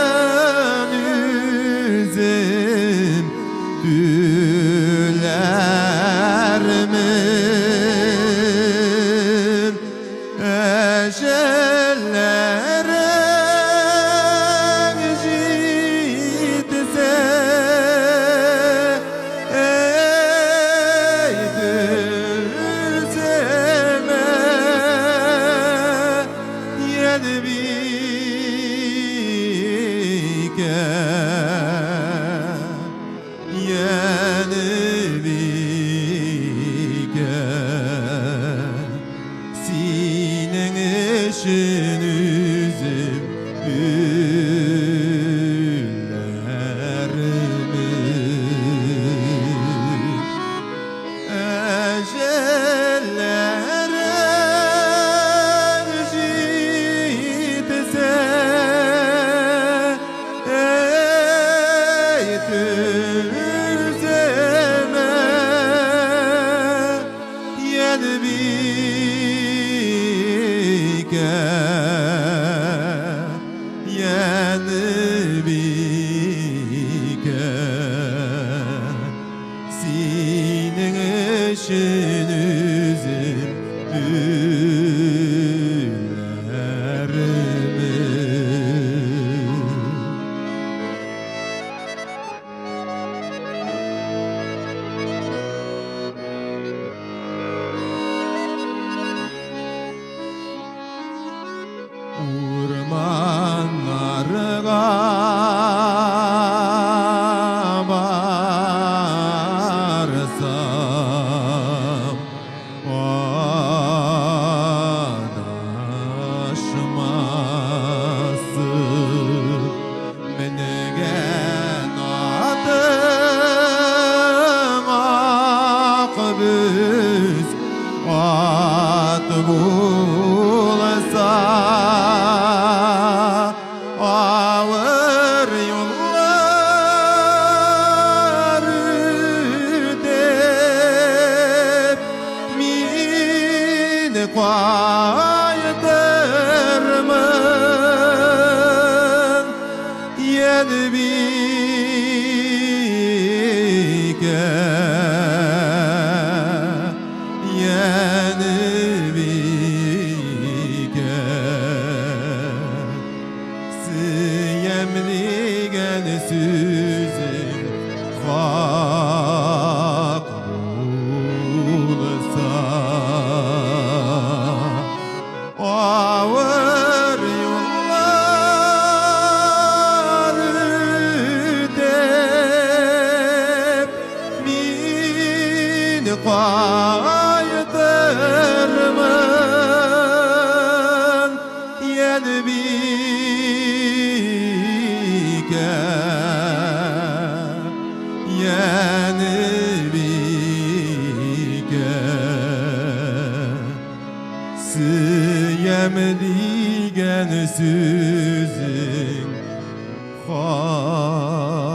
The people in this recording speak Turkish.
Şaların üzüm dülermin eşellere gitse ey düzeme yenibike sinin işin üzüm güllerimi ecellere gitse ey düzeme yenibike sinin işin üzüm güllerimi Urmanlarga barsam adaşmasın menegen adım akbüz at bulsa ağır yollar ödep min kaydırmın yenibike siyemligen süzün hak bulsa ağır yollar ödep min kaydırmın yenibike siyemligen süzün hak bulsa ağır yollar ödep min kaydırmın yenibike yenibike siyemligen süzün hak bulsa ağır yollar ödep min kaydırmın yenibike siyemligen süzün hak bulsa ağır yollar ödep min kaydırmın yenibike siyemligen süzün hak bulsa ağır yollar ödep min kaydırmın yenibike siyemligen süzün hak